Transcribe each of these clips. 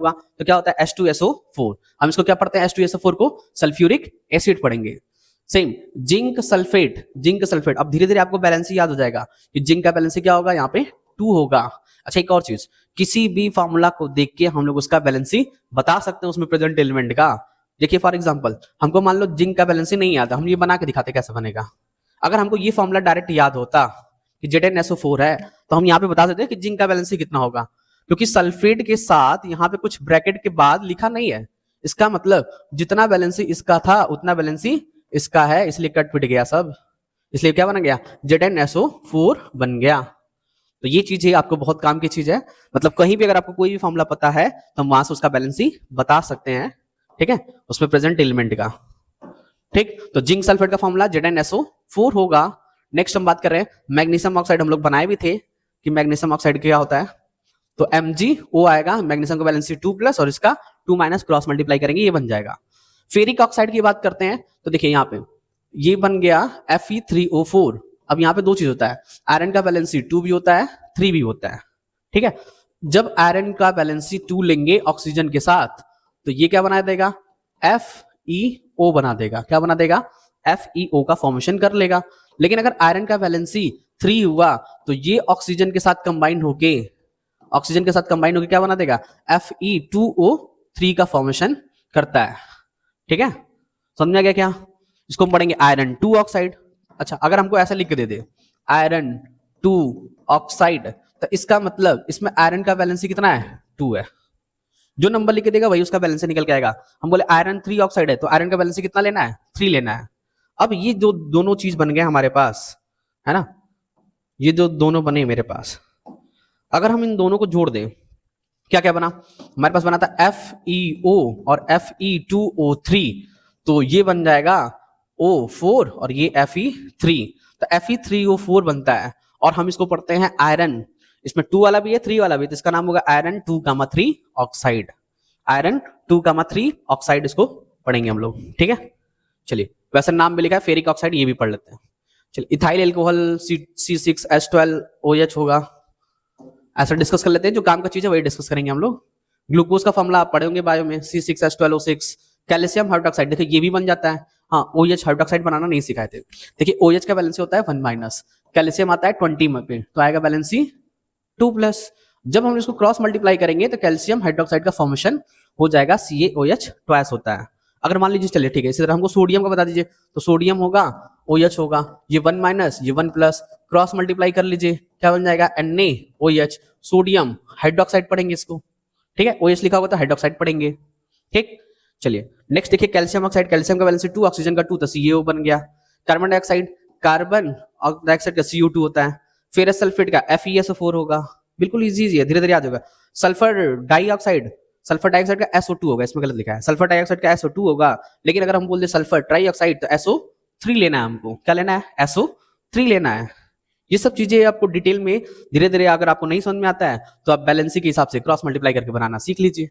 होगा तो क्या होता है H2SO4। हम इसको क्या पढ़ते हैं H2SO4 को सल्फ्यूरिक एसिड पढ़ेंगे। Same zinc sulphate. अब धीरे धीरे आपको बैलेंस याद हो जाएगा कि जिंक का बैलेंस क्या होगा, यहाँ पे 2 होगा। अच्छा एक और चीज, किसी भी फार्मूला को देख के हम लोग उसका बैलेंस बता सकते हैं उसमें प्रेजेंट एलिमेंट का। देखिए फॉर एग्जांपल हमको मान लो जिंक का बैलेंस नहीं आता, हम ये बना के दिखाते कैसे बनेगा। अगर हमको ये फॉर्मूला डायरेक्ट याद होता कि ZnSO4 है तो हम यहाँ पे बता सकते हैं कि जिंक का बैलेंस कितना होगा, क्योंकि सल्फेट के साथ यहाँ पे कुछ ब्रैकेट के बाद लिखा नहीं है। इसका मतलब जितना बैलेंस इसका था उतना बैलेंस इसका है, इसलिए कट पिट गया सब, इसलिए क्या बन गया ZnSO4 बन गया। तो ये चीज है आपको बहुत काम की चीज है, मतलब कहीं भी अगर आपको कोई भी फॉर्मूला पता है तो हम वहां से उसका बैलेंस बता सकते हैं, ठीक है, उसमें प्रेजेंट एलिमेंट का। ठीक, तो जिंक सल्फेट का फॉर्मूला ZnSO4 होगा। नेक्स्ट हम बात कर रहे हैं मैग्नीशियम ऑक्साइड, हम लोग बनाए भी थे कि मैग्नीशियम ऑक्साइड क्या होता है, तो MgO आएगा, मैग्नीशियम का बैलेंस 2+ और इसका 2- क्रॉस मल्टीप्लाई करेंगे ये बन जाएगा। फेरिक ऑक्साइड की बात करते हैं तो देखिए यहाँ पे ये बन गया Fe3O4। अब यहाँ पे दो चीज होता है, आयरन का बैलेंस 2 भी होता है 3 भी होता है, ठीक है। जब आयरन का बैलेंस 2 लेंगे ऑक्सीजन के साथ तो ये क्या बना देगा FeO बना देगा, क्या बना देगा FeO का फॉर्मेशन कर लेगा। लेकिन अगर आयरन का बैलेंस 3 हुआ तो ये ऑक्सीजन के साथ कंबाइन होके क्या बना देगा Fe2O3 का फॉर्मेशन करता है, ठीक है, समझ में गया क्या। इसको हम पढ़ेंगे आयरन 2 ऑक्साइड। अच्छा अगर हमको ऐसा लिख के दे दे आयरन 2 ऑक्साइड तो इसका मतलब इसमें आयरन का बैलेंस कितना है 2 है, जो नंबर लिख के देगा वही उसका बैलेंस निकल के आएगा। हम बोले आयरन 3 ऑक्साइड है तो आयरन का बैलेंस कितना लेना है 3 लेना है। अब ये जो दोनों चीज बन गए हमारे पास है ना, ये जो दोनों बने मेरे पास, अगर हम इन दोनों को जोड़ दें क्या क्या बना, हमारे पास बना था FeO और Fe2O3, तो ये बन जाएगा O4 और ये Fe3, तो Fe3O4 बनता है। और हम इसको पढ़ते हैं आयरन, इसमें 2 वाला भी है 3 वाला भी, तो इसका नाम होगा आयरन 2,3 ऑक्साइड। आयरन 2,3 ऑक्साइड इसको पढ़ेंगे हम लोग, ठीक है। चलिए वैसे नाम भी लिखा है फेरिक ऑक्साइड, ये भी पढ़ लेते हैं। चलिए इथाइल एल्कोहल C6H12OH होगा, ऐसा डिस्कस कर लेते हैं, जो काम का चीज है वही डिस्कस करेंगे हम लोग। ग्लूकोज का फॉर्मूला आप पढ़े होंगे बायो में C6H12O6। कैल्शियम हाइड्रोक्साइड देखिए ये भी बन जाता है, हाँ OH हाइड्रोक्साइड बनाना नहीं सिखाए थे। देखिए OH का बैलेंस होता है 1-, कैल्शियम आता है 20 में पे तो आएगा बैलेंस 2+। जब हम इसको क्रॉस मल्टीप्लाई करेंगे तो कैल्शियम हाइड्रोक्साइड का फॉर्मेशन हो जाएगा CaOH ट्वाइस होता है। अगर मान लीजिए चलिए ठीक है, इसी तरह हमको सोडियम का बता दीजिए तो सोडियम होगा OH होगा, ये 1- ये 1+, क्रॉस मल्टीप्लाई कर लीजिए क्या बन जाएगा NaOH, सोडियम हाइड्रोक्साइड पढ़ेंगे इसको, ठीक है, OH लिखा होगा तो हाइड्रोक्साइड पढ़ेंगे, ठीक। चलिए नेक्स्ट देखिए कैल्शियम ऑक्साइड, कैल्शियम का बैलेंस 2 ऑक्सीजन का 2 तो CaO बन गया। कार्बन डाइऑक्साइड का CO2 होता है, फेरस सल्फेट का FeSO4 होगा, बिल्कुल इजी है धीरे धीरे याद होगा। सल्फर डाइऑक्साइड का SO2 होगा, इसमें गलत लिखा है, सल्फर डाइऑक्साइड का SO2 होगा, लेकिन अगर हम बोल दे सल्फर ट्राइऑक्साइड तो SO3 लेना है हमको, क्या लेना है SO3 लेना है। ये सब चीजें आपको डिटेल में धीरे धीरे, अगर आपको नहीं समझ में आता है तो आप बैलेंसिंग के हिसाब से क्रॉस मल्टीप्लाई करके बनाना सीख लीजिए,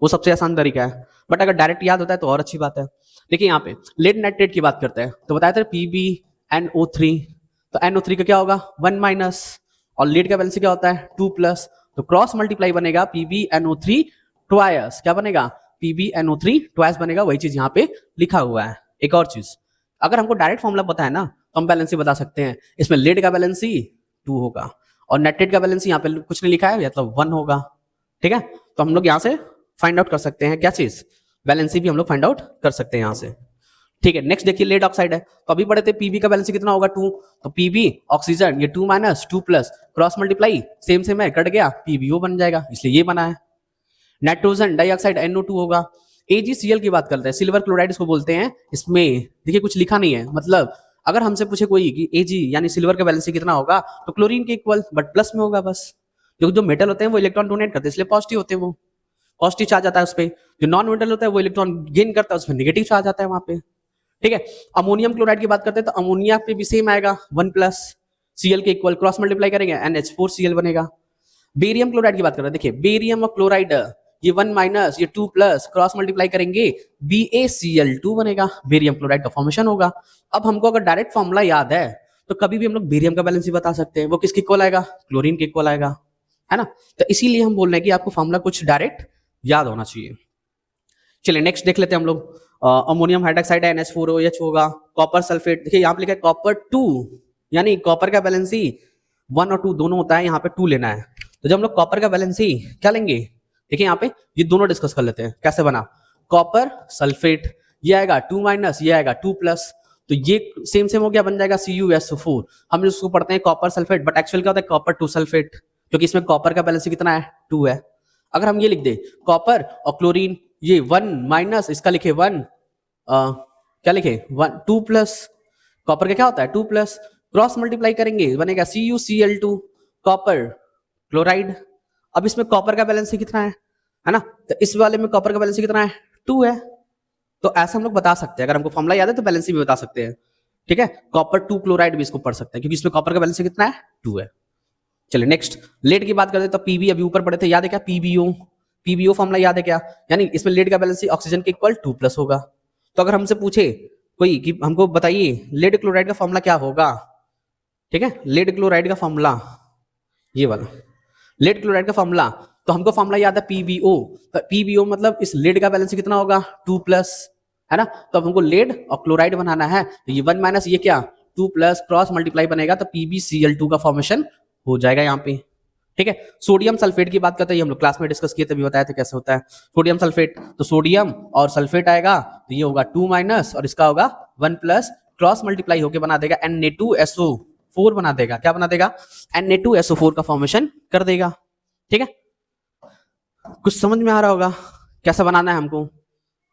वो सबसे आसान तरीका है। बट अगर डायरेक्ट याद होता है तो और अच्छी बात है। देखिए यहाँ पे लेड नाइट्रेट की बात करते हैं तो बताया था PbNO3, तो NO3 का क्या होगा 1- और लीड का बैलेंस क्या होता है 2+, तो क्रॉस मल्टीप्लाई बनेगा PbNO3 ट्वाइस, क्या बनेगा PbNO3 ट्वाइस बनेगा, वही चीज यहाँ पे लिखा हुआ है। एक और चीज, अगर हमको डायरेक्ट फॉर्मूला पता है ना तो हम बैलेंस बता सकते हैं, इसमें लीड का बैलेंस 2 होगा और नाइट्रेट का बैलेंस यहाँ पे कुछ नहीं लिखा है मतलब 1 होगा, ठीक है। तो हम लोग यहाँ से फाइंड आउट कर सकते हैं क्या चीज, बैलेंस भी हम लोग फाइंड आउट कर सकते हैं यहाँ से, ठीक है। नेक्स्ट देखिए लेड ऑक्साइड है, तो अभी पढ़े थे Pb का बैलेंस कितना होगा 2, तो Pb ऑक्सीजन ये 2- 2+, क्रॉस मल्टीप्लाई सेम है कट गया PbO बन जाएगा, इसलिए ये बना है। नाइट्रोजन डाइऑक्साइड NO2 होगा। AgCl की बात करते हैं, सिल्वर क्लोराइड इसको बोलते हैं, इसमें देखिए कुछ लिखा नहीं है, मतलब अगर हमसे पूछे कोई कि Ag यानी सिल्वर का बैलेंस कितना होगा तो क्लोरीन के इक्वल बट प्लस में होगा बस, क्योंकि जो मेटल होते हैं वो इलेक्ट्रॉन डोनेट करते हैं इसलिए पॉजिटिव होते हैं, वो पॉजिटिव चार्ज आता है उस पर, जो नॉन मेटल होता है वो इलेक्ट्रॉन गेन करता है उसमें नेगेटिव चार्ज आता है वहां पे, ठीक है। अमोनियम क्लोराइड की बात करते हैं तो अमोनिया पे भी सेम आएगा 1+, Cl के इक्वल क्रॉस मल्टीप्लाई करेंगे NH4Cl बनेगा। बेरियम क्लोराइड की बात कर रहे हैं, देखिए बेरियम और क्लोराइड ये 1- ये 2+, क्रॉस मल्टीप्लाई करेंगे BaCl2 बनेगा, बेरियम क्लोराइड का फॉर्मेशन होगा। अब हमको अगर डायरेक्ट फॉर्मूला याद है तो कभी भी हम लोग बेरियम का बैलेंस ही बता सकते हैं, वो किसके इक्वल आएगा क्लोरीन के इक्वल आएगा, है ना। तो इसीलिए हम बोल रहे हैं कि आपको फॉर्मूला कुछ डायरेक्ट याद होना चाहिए। चलिए नेक्स्ट देख लेते हैं हम लोग। अमोनियम हाइड्रोक्साइड है NH4OH होगा। कॉपर सल्फेट, देखिए यहाँ पे लिखा है कॉपर 2, यानी कॉपर का बैलेंसी 1 और 2 दोनों होता है, यहाँ पे 2 लेना है। तो जब हम लोग कॉपर का बैलेंसी क्या लेंगे, देखिए यहाँ पे ये दोनों डिस्कस कर लेते हैं कैसे बना। कॉपर सल्फेट, ये आएगा 2 माइनस, ये आएगा 2 प्लस, तो ये सेम सेम हो गया, बन जाएगा CuSO4। हम उसको पढ़ते हैं कॉपर सल्फेट, बट एक्चुअल क्या होता है कॉपर 2 सल्फेट, क्योंकि इसमें कॉपर का बैलेंसी कितना है 2 है। अगर हम ये लिख दे कॉपर और क्लोरीन, ये 1 माइनस, इसका लिखे 1, क्या लिखे 1 2 प्लस, कॉपर का क्या होता है 2 प्लस, क्रॉस मल्टीप्लाई करेंगे बनेगा CuCl2 कॉपर क्लोराइड। अब इसमें कॉपर का बैलेंस कितना है ना, तो इस वाले में कॉपर का बैलेंस कितना है 2 है। तो ऐसा हम लोग बता सकते हैं, अगर हमको फॉर्मूला याद है तो बैलेंस भी बता सकते हैं, ठीक है। कॉपर 2 क्लोराइड भी इसको पढ़ सकते हैं, क्योंकि इसमें कॉपर का बैलेंस कितना है 2 है। चलिए नेक्स्ट लेड की बात करते हैं, तो पीबी अभी ऊपर पढ़े थे, याद है क्या पीबीओ फॉर्मूला याद है क्या, यानी इसमें लेड का बैलेंस ऑक्सीजन के इक्वल 2 प्लस होगा। तो अगर हमसे पूछे कोई कि हमको बताइए लेड क्लोराइड का फॉर्मूला क्या होगा, ठीक है, लेड क्लोराइड का फॉर्मूला ये वाला, लेड क्लोराइड का फॉर्मूला, तो हमको फॉर्मूला याद है पीबीओ, तो पीबीओ मतलब इस लेड का बैलेंस कितना होगा 2 प्लस, है ना। तो अब हमको लेड और क्लोराइड बनाना है, तो ये 1 माइनस ये क्या 2 प्लस क्रॉस मल्टीप्लाई बनेगा, तो PbCl2 का फॉर्मेशन हो जाएगा यहाँ पे, ठीक है। सोडियम सल्फेट की बात करते हैं, हम लोग क्लास में डिस्कस किए तभी बताए थे कैसे होता है सोडियम सल्फेट। तो सोडियम और सल्फेट आएगा, तो ये होगा 2 माइनस और इसका होगा 1 प्लस, क्रॉस मल्टीप्लाई होके बना देगा Na2SO4 बना देगा, क्या बना देगा Na2SO4 का फॉर्मेशन कर देगा, ठीक है। कुछ समझ में आ रहा होगा कैसे बनाना है हमको।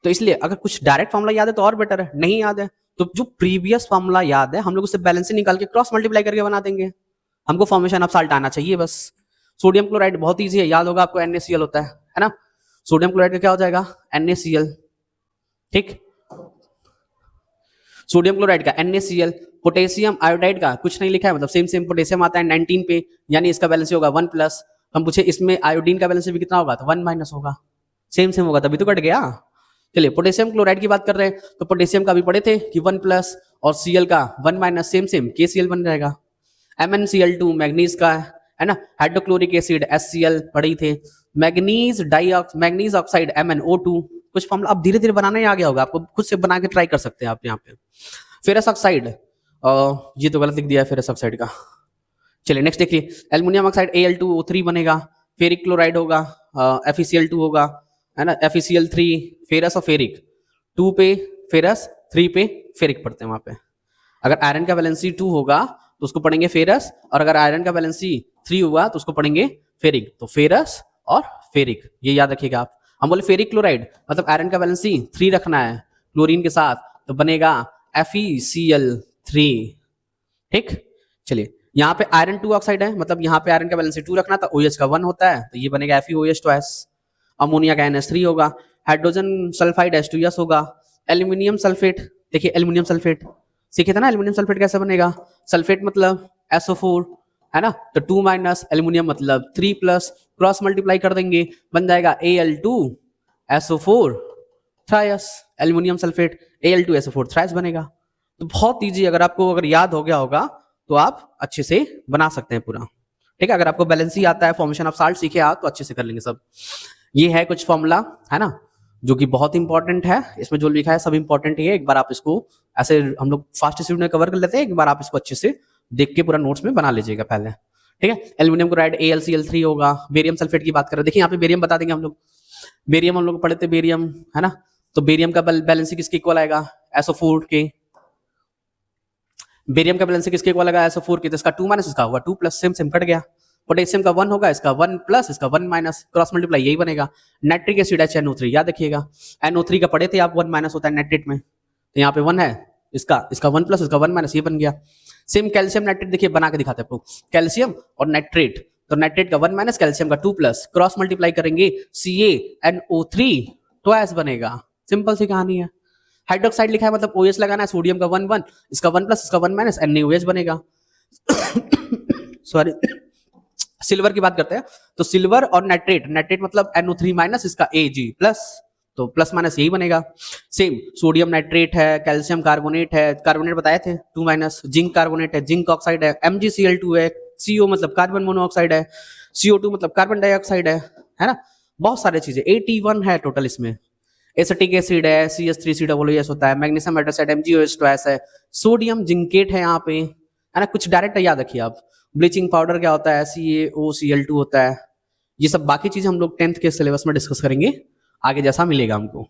तो इसलिए अगर कुछ डायरेक्ट फॉर्मूला याद है तो और बेटर है, नहीं याद है तो जो प्रीवियस फॉर्मूला याद है हम लोग उससे बैलेंस निकाल के क्रॉस मल्टीप्लाई करके बना देंगे, हमको फॉर्मेशन ऑफ साल्ट आना चाहिए बस। सोडियम क्लोराइड बहुत इजी है, याद होगा आपको NaCl होता है ना। सोडियम क्लोराइड का क्या हो जाएगा NaCl, ठीक। सोडियम क्लोराइड का NaCl, पोटेशियम आयोडाइड का कुछ नहीं लिखा है, मतलब सेम सेम पोटेशियम आता है 19 पे, यानी इसका बैलेंस होगा 1 प्लस। हम पूछे इसमें आयोडीन का बैलेंस भी कितना होगा, तो 1 माइनस होगा, सेम सेम होगा तभी तो कट गया। चलिए पोटेशियम क्लोराइड की बात कर रहे हैं, तो पोटेशियम का भी पढ़े थे कि 1 प्लस और Cl का 1 माइनस, सेम सेम KCl बन जाएगा। MnCl2 मैग्नीज का है ना, हाइड्रोक्लोरिक एसिड HCl पढ़ी थे, मैग्नीज ऑक्साइड MnO2, कुछ फॉर्मूला अब धीरे धीरे बनाना ही आ गया होगा आपको, खुद से बना के ट्राई कर सकते हैं आप यहाँ पे। फेरस ऑक्साइड, ये तो गलत लिख दिया है फेरस ऑक्साइड का। चलिए नेक्स्ट देखिए, एल्युमिनियम ऑक्साइड Al2O3 बनेगा, फेरिक क्लोराइड होगा FeCl2 होगा, है ना, FeCl3, फेरस और फेरिक 2 पे फेरस 3 पे फेरिक पढ़ते हैं वहां पे। अगर आयरन का वैलेंसी 2 होगा तो उसको पढ़ेंगे फेरस, और अगर आयरन का वैलेंसी 3 हुआ तो उसको पढ़ेंगे फेरिक। तो फेरस और फेरिक ये याद रखिएगा आप। हम बोले फेरिक क्लोराइड मतलब आयरन का वैलेंसी 3 रखना है क्लोरीन के साथ, तो बनेगा FeCl3, ठीक। चलिए यहाँ पे आयरन 2 ऑक्साइड है, मतलब यहाँ पे आयरन का वैलेंसी 2 रखना था, OH का 1 होता है, तो ये बनेगा FeOH2S। अमोनिया का NH3 होगा, हाइड्रोजन सल्फाइड H2S होगा। एल्यूमिनियम सल्फेट, देखिए एल्यूमिनियम सल्फेट सीखे थे ना, एल्यूमिनियम सल्फेट कैसे बनेगा, सल्फेट मतलब SO4 है ना, तो 2 माइनस, एल्यूमिनियम मतलब 3 प्लस, क्रॉस मल्टीप्लाई कर देंगे बन जाएगा Al2SO4 थ्रायस, एल्यूमिनियम सल्फेट Al2SO4 थ्रायस बनेगा। तो बहुत ईजी, अगर आपको अगर याद हो गया होगा तो आप अच्छे से बना सकते हैं पूरा, ठीक है। अगर आपको बैलेंसी आता है, फॉर्मेशन ऑफ साल्ट सीखे आप तो अच्छे से कर लेंगे सब। ये है कुछ फॉर्मूला है ना जो कि बहुत इंपॉर्टेंट है, इसमें जो लिखा है सब इंपॉर्टेंट ही है। एक बार आप इसको ऐसे हम लोग फास्ट स्पीड में कवर कर लेते हैं, एक बार आप इसको अच्छे से देख के पूरा नोट्स में बना लीजिएगा पहले, ठीक है। एल्यूमिनियम क्लोराइड AlCl3 होगा। बेरियम सल्फेट की बात करें, देखिए यहाँ पे बेरियम बता देंगे हम लोग, बेरियम हम लोग पढ़े थे बेरियम, है ना, तो बेरियम का बैलेंस किसके इक्वल आएगा SO4 के, बेरियम का बैलेंस किसके इक्वल आएगा SO4 के, तो इसका 2 माइनस इसका हुआ 2 प्लस, सेम सेम कट गया। पोटेशियम का 1 होगा, इसका 1 प्लस, इसका 1 माइनस, क्रॉस मल्टीप्लाई यही बनेगा। नाइट्रिक एसिड HNO3 याद रखिएगा, NO3 का पढ़े थे आप 1 माइनस होता है नाइट्रेट में, तो यहाँ पे 1 है, इसका 1 प्लस, इसका 1 माइनस, ये बन गया। सेम कैल्शियम नाइट्रेट देखिए बना के दिखाते हैं आपको, कैल्शियम और नाइट्रेट, तो नाइट्रेट का 1 माइनस, कैल्शियम का 2 प्लस, क्रॉस मल्टीप्लाई करेंगे CaNO3 ट्वाइस बनेगा, सिंपल सी कहानी है। हाइड्रोक्साइड लिखा है मतलब OH लगाना है, सोडियम का 1 1, इसका 1 प्लस, इसका 1 माइनस, NaOH बनेगा। सॉरी, सिल्वर की बात करते हैं, तो सिल्वर और नाइट्रेट, नाइट्रेट मतलब NO3 माइनस, इसका Ag प्लस, तो प्लस माइनस यही बनेगा। सेम सोडियम नाइट्रेट है, कैल्शियम कार्बोनेट है, कार्बोनेट बताए थे 2 माइनस, जिंक कार्बोनेट है, जिंक ऑक्साइड है, MgCl2 है, CO मतलब कार्बन मोनोऑक्साइड है, CO2 मतलब कार्बन डाइऑक्साइड है ना, बहुत सारे चीजें, 81 है टोटल इसमें। एसिटिक एसिड है, CH3COOS होता है, मैग्नीशियम हाइड्रोक्साइड MgOH है, सोडियम जिंकेट है यहाँ पे, है ना। कुछ डायरेक्ट याद रखिए आप। ब्लीचिंग पाउडर क्या होता है, CaOCl2 होता है। ये सब बाकी चीजें हम लोग 10th के सिलेबस में डिस्कस करेंगे आगे, जैसा मिलेगा हमको।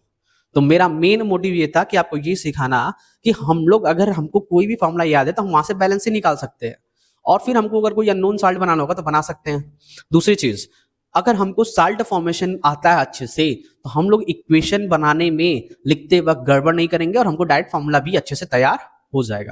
तो मेरा मेन मोटिव ये था कि आपको ये सिखाना कि हम लोग, अगर हमको कोई भी फॉर्मूला याद है तो हम वहां से बैलेंस ही निकाल सकते हैं, और फिर हमको अगर कोई अननोन साल्ट बनाना होगा तो बना सकते हैं। दूसरी चीज, अगर हमको साल्ट फॉर्मेशन आता है अच्छे से तो हम लोग इक्वेशन बनाने में लिखते वक्त गड़बड़ नहीं करेंगे और हमको डायरेक्ट फॉर्मूला भी अच्छे से तैयार हो जाएगा।